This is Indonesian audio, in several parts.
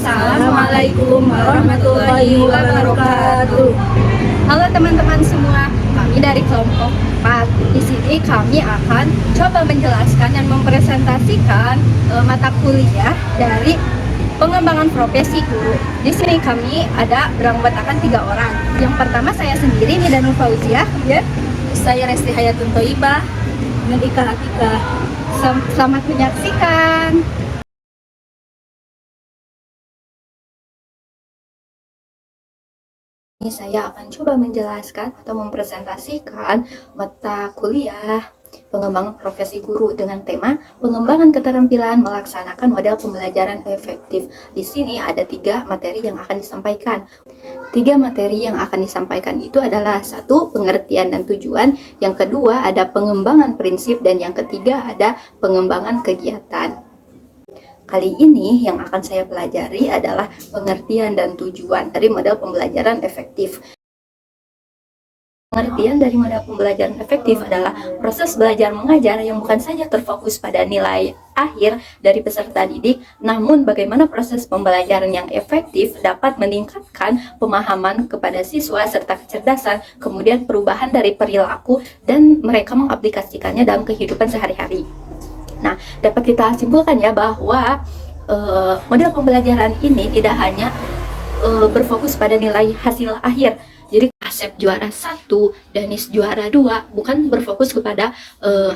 Assalamualaikum warahmatullahi wabarakatuh. Halo teman-teman semua, kami dari kelompok 4. Di sini kami akan coba menjelaskan dan mempresentasikan mata kuliah dari pengembangan profesi guru. Di sini kami ada beranggotakan 3 orang. Yang pertama saya sendiri, Nidanul Fauziah, ya. Saya Resti Hayatun Thoibah, Medika Atika. Selamat menyaksikan. Ini saya akan coba menjelaskan atau mempresentasikan mata kuliah pengembangan profesi guru dengan tema pengembangan keterampilan melaksanakan model pembelajaran efektif. Di sini ada 3 materi yang akan disampaikan. 3 materi yang akan disampaikan itu adalah 1. Pengertian dan tujuan, yang kedua ada pengembangan prinsip, dan yang ketiga ada pengembangan kegiatan. Kali ini yang akan saya pelajari adalah pengertian dan tujuan dari model pembelajaran efektif. Pengertian dari model pembelajaran efektif adalah proses belajar mengajar yang bukan saja terfokus pada nilai akhir dari peserta didik, namun bagaimana proses pembelajaran yang efektif dapat meningkatkan pemahaman kepada siswa serta kecerdasan, kemudian perubahan dari perilaku, dan mereka mengaplikasikannya dalam kehidupan sehari-hari. Nah, dapat kita simpulkan ya bahwa model pembelajaran ini tidak hanya berfokus pada nilai hasil akhir. Jadi Asep juara 1, Danis juara 2 bukan berfokus kepada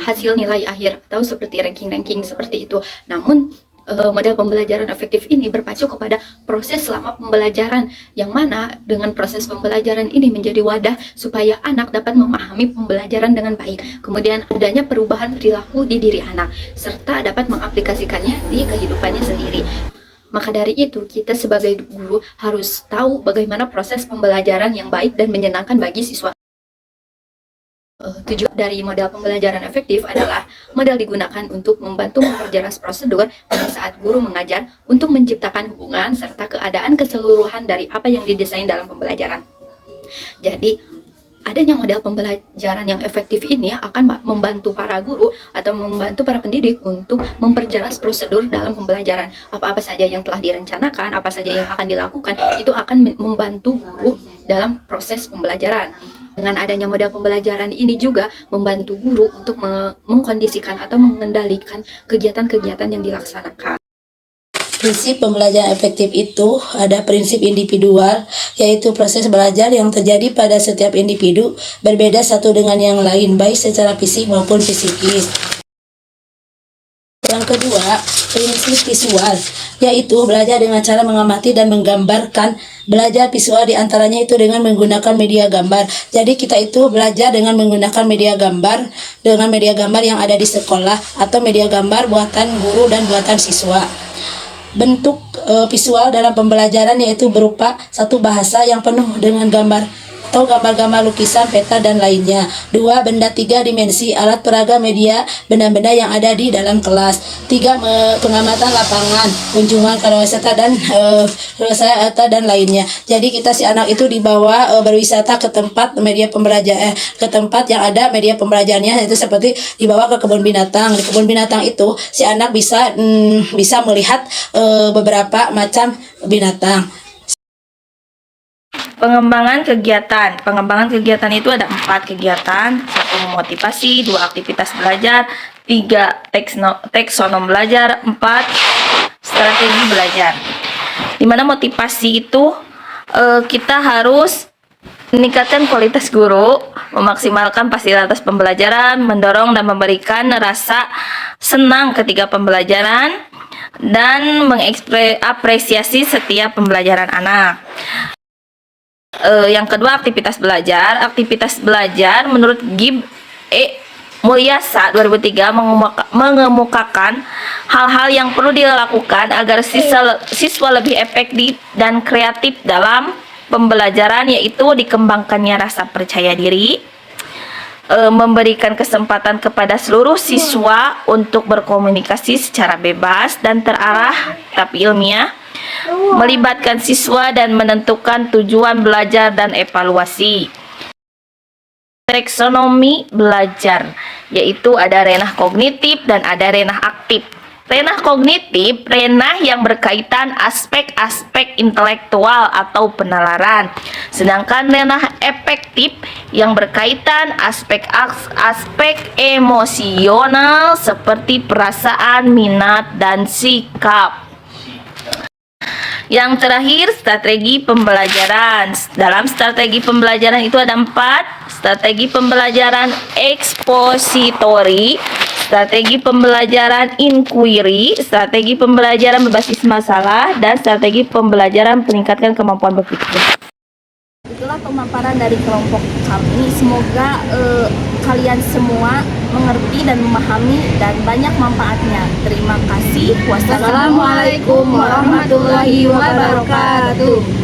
hasil nilai akhir atau seperti ranking-ranking seperti itu. Namun model pembelajaran efektif ini berpacu kepada proses selama pembelajaran, yang mana dengan proses pembelajaran ini menjadi wadah supaya anak dapat memahami pembelajaran dengan baik, kemudian adanya perubahan perilaku di diri anak, serta dapat mengaplikasikannya di kehidupannya sendiri. Maka dari itu, kita sebagai guru harus tahu bagaimana proses pembelajaran yang baik dan menyenangkan bagi siswa. Tujuan dari model pembelajaran efektif adalah model digunakan untuk membantu memperjelas prosedur pada saat guru mengajar untuk menciptakan hubungan serta keadaan keseluruhan dari apa yang didesain dalam pembelajaran. Jadi, adanya model pembelajaran yang efektif ini akan membantu para guru atau membantu para pendidik untuk memperjelas prosedur dalam pembelajaran. Apa-apa saja yang telah direncanakan, apa saja yang akan dilakukan, itu akan membantu guru dalam proses pembelajaran. Dengan adanya model pembelajaran ini juga membantu guru untuk mengkondisikan atau mengendalikan kegiatan-kegiatan yang dilaksanakan. Prinsip pembelajaran efektif itu ada prinsip individual, yaitu proses belajar yang terjadi pada setiap individu berbeda satu dengan yang lain, baik secara fisik maupun psikis. Yang kedua, prinsip visual, yaitu belajar dengan cara mengamati dan menggambarkan. Belajar visual diantaranya itu dengan menggunakan media gambar. Jadi kita itu belajar dengan menggunakan media gambar, yang ada di sekolah, atau media gambar buatan guru dan buatan siswa. Bentuk visual dalam pembelajaran yaitu berupa satu bahasa yang penuh dengan gambar atau gambar-gambar lukisan, peta, dan lainnya. 2. Benda 3 dimensi, alat peraga media, benda-benda yang ada di dalam kelas. 3. Pengamatan lapangan, kunjungan pariwisata dan lainnya. Jadi kita si anak itu dibawa berwisata ke tempat media pembelajaran, ke tempat yang ada media pembelajarannya, yaitu seperti dibawa ke kebun binatang. Di kebun binatang itu si anak bisa melihat beberapa macam binatang. Pengembangan kegiatan itu ada 4 kegiatan. 1. Motivasi, 2. Aktivitas belajar, 3. Taksonom belajar, 4. Strategi belajar. Dimana motivasi itu kita harus meningkatkan kualitas guru, memaksimalkan fasilitas pembelajaran, mendorong dan memberikan rasa senang ketika pembelajaran, dan mengapresiasi setiap pembelajaran anak. Yang kedua, aktivitas belajar. Aktivitas belajar menurut Gib Mulyasa 2003 mengemukakan hal-hal yang perlu dilakukan agar siswa lebih efektif dan kreatif dalam pembelajaran, yaitu dikembangkannya rasa percaya diri, memberikan kesempatan kepada seluruh siswa untuk berkomunikasi secara bebas dan terarah tapi ilmiah, melibatkan siswa dan menentukan tujuan belajar dan evaluasi. Taksonomi belajar, yaitu ada ranah kognitif dan ada ranah aktif. Ranah kognitif, ranah yang berkaitan aspek-aspek intelektual atau penalaran. Sedangkan ranah efektif yang berkaitan aspek-aspek emosional seperti perasaan, minat, dan sikap. Yang terakhir, strategi pembelajaran. Dalam strategi pembelajaran itu ada 4. Strategi pembelajaran ekspositori, strategi pembelajaran inquiry, strategi pembelajaran berbasis masalah, dan strategi pembelajaran meningkatkan kemampuan berpikir. Itulah pemaparan dari kelompok kami. Semoga kalian semua mengerti dan memahami dan banyak manfaatnya. Terima kasih. Wassalamualaikum warahmatullahi wabarakatuh.